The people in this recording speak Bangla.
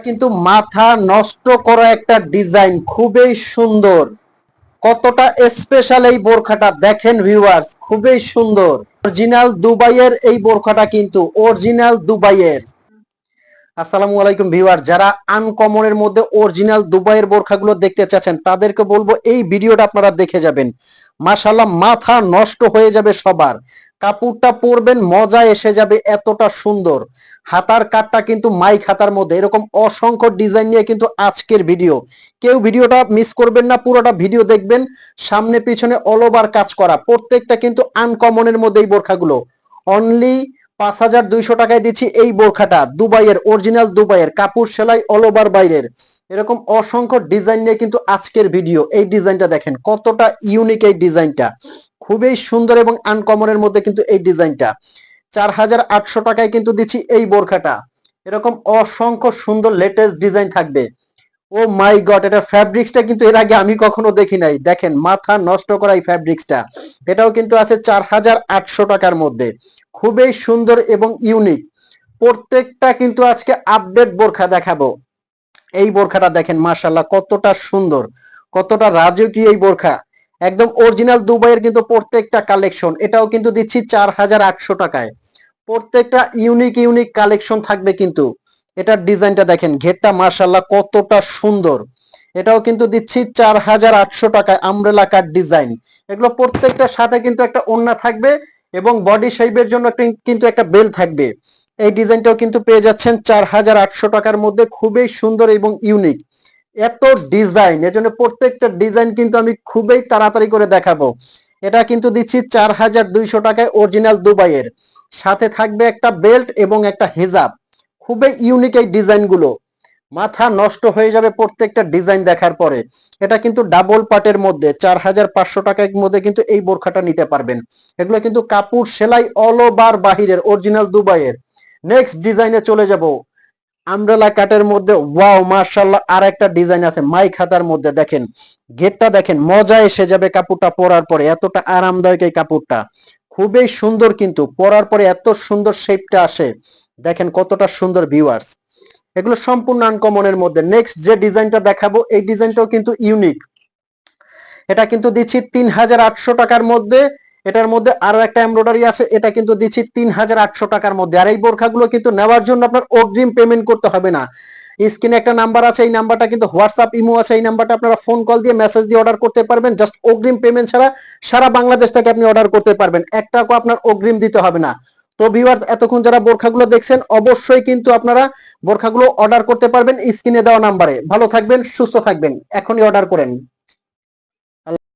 কিন্তু মাথা নষ্ট করা একটা ডিজাইন, খুবই সুন্দর। কতটা স্পেশাল এই বোরখাটা দেখেন ভিউয়ার্স, খুবই সুন্দর। অরিজিনাল দুবাইয়ের এই বোরখাটা কিন্তু অরিজিনাল দুবাইয়ের। আসসালামু আলাইকুম ভিউয়ার, যারা আনকমনের মধ্যে অরিজিনাল দুবাইয়ের বোরখাগুলো দেখতে চাচ্ছেন তাদেরকে বলবো এই ভিডিওটা আপনারা দেখে যাবেন। মাশাআল্লাহ, মাথা নষ্ট হয়ে যাবে সবার। কাপড়টা পরবেন মজা এসে যাবে, এতটা সুন্দর। হাতার কাটটা কিন্তু মাইক হাতার মধ্যে, এরকম অসংখ্য ডিজাইন নিয়ে কিন্তু আজকের ভিডিও। কেউ ভিডিওটা মিস করবেন না, পুরোটা ভিডিও দেখবেন। সামনে পিছনে অল ওভার কাজ করা, প্রত্যেকটা কিন্তু আনকমনের মধ্যে এই বোরখাগুলো। অনলি 5,200 টাকায় দিচ্ছি এই বোরখাটা, দুবাইয়ের অরিজিনাল দুবাইয়ের কাপড় সেলাই অল ওভার বাইরের। এরকম অসংখ্য ডিজাইন নিয়ে কিন্তু আজকের ভিডিও। এই ডিজাইনটা দেখেন কতটা ইউনিক, এই ডিজাইনটা খুবই সুন্দর এবং আনকমনের মধ্যে কিন্তু এই ডিজাইনটা। 4,800 টাকায় কিন্তু দিচ্ছি এই বোরখাটা। এরকম অসংখ্য সুন্দর লেটেস্ট ডিজাইন থাকবে। ও মাই গড, এটা ফ্যাব্রিক্সটা কিন্তু এর আগে আমি কখনো দেখি নাই। দেখেন মাথা নষ্ট করা এই ফ্যাব্রিক্সটা। এটাও কিন্তু আছে 4,800 টাকার মধ্যে। খুবই সুন্দর এবং ইউনিক। প্রত্যেকটা কিন্তু আজকে আপডেট বোরখা দেখাবো। এই বোরখাটা দেখেন মাশাআল্লাহ কতটা সুন্দর, কতটা রাজকীয় এই বোরখা। একদম অরিজিনাল দুবাইয়ের কিন্তু প্রত্যেকটা কালেকশন। এটাও কিন্তু দিচ্ছি 4,800 টাকায়। প্রত্যেকটা ইউনিক ইউনিক কালেকশন থাকবে কিন্তু। এটার ডিজাইনটা দেখেন, ঘেরটা মাশাআল্লাহ কতটা সুন্দর। এটাও কিন্তু দিচ্ছি 4,800 টাকায়, আমব্রেলা কাট ডিজাইন। এগুলো প্রত্যেকটার সাথে কিন্তু একটা ওড়না থাকবে এবং বডি শেপের জন্য কিন্তু একটা বেল থাকবে। এই ডিজাইনটাও কিন্তু পেয়ে যাচ্ছেন 4,800 টাকার মধ্যে, খুবই সুন্দর এবং ইউনিক। এত ডিজাইন, এজন্য প্রত্যেকটা ডিজাইন কিন্তু আমি খুবই তাড়াতাড়ি করে দেখাবো। এটা কিন্তু দিচ্ছি 4,200 টাকায়, অরিজিনাল দুবাইয়ের। সাথে থাকবে একটা বেল্ট এবং একটা হিজাব। খুবই ইউনিক এই ডিজাইনগুলো, মাথা নষ্ট হয়ে যাবে প্রত্যেকটা ডিজাইন দেখার পরে। এটা কিন্তু ডাবল পার্টের মধ্যে 4,500 টাকার মধ্যে কিন্তু এই বোরখাটা নিতে পারবেন। এগুলো কিন্তু কাপড় সেলাই অল ওভার বাহিরের, অরিজিনাল দুবাইয়ের। নেক্সট ডিজাইনে চলে যাব। আমব্রেলা কাটের মধ্যে ওয়াও মাশাআল্লাহ, আর একটা ডিজাইন আছে মাইক হাতার মধ্যে। দেখেন ঘেরটা দেখেন, মজা এসে যাবে কাপড়টা পরার পরে, এতটা আরামদায়ক এই কাপড়টা। খুবই সুন্দর কিন্তু পরার পরে এত সুন্দর শেপটা আসে। দেখেন কতটা সুন্দর ভিউয়ার্স। এগুলো সম্পূর্ণ আনকমনের মধ্যে। নেক্সট যে ডিজাইনটা দেখাবো এই ডিজাইনটাও কিন্তু ইউনিক। এটা কিন্তু দিচ্ছি 3,800 টাকার মধ্যে। এটার মধ্যে আরো একটা এমব্রয়ডারি আছে, এটা কিন্তু দিচ্ছি 3,800 টাকার মধ্যে। আর এই বোরখাগুলো কিন্তু নেওয়ার জন্য আপনার অগ্রিম পেমেন্ট করতে হবে না। স্ক্রিনে একটা নাম্বার আছে, এই নাম্বারটা কিন্তু হোয়াটসঅ্যাপ ইমো আছে, এই নাম্বারটা আপনারা ফোন কল দিয়ে মেসেজ দিয়ে অর্ডার করতে পারবেন। জাস্ট অগ্রিম পেমেন্ট ছাড়া সারা বাংলাদেশ থেকে আপনি অর্ডার করতে পারবেন, 1 টাকা আপনার অগ্রিম দিতে হবে না। তো ভিউয়ার্স, এতক্ষণ যারা বোরখাগুলো দেখছেন অবশ্যই কিন্তু আপনারা বোরখাগুলো অর্ডার করতে পারবেন স্ক্রিনে দেওয়া নাম্বারে। ভালো থাকবেন, সুস্থ থাকবেন, এখনই অর্ডার করেন।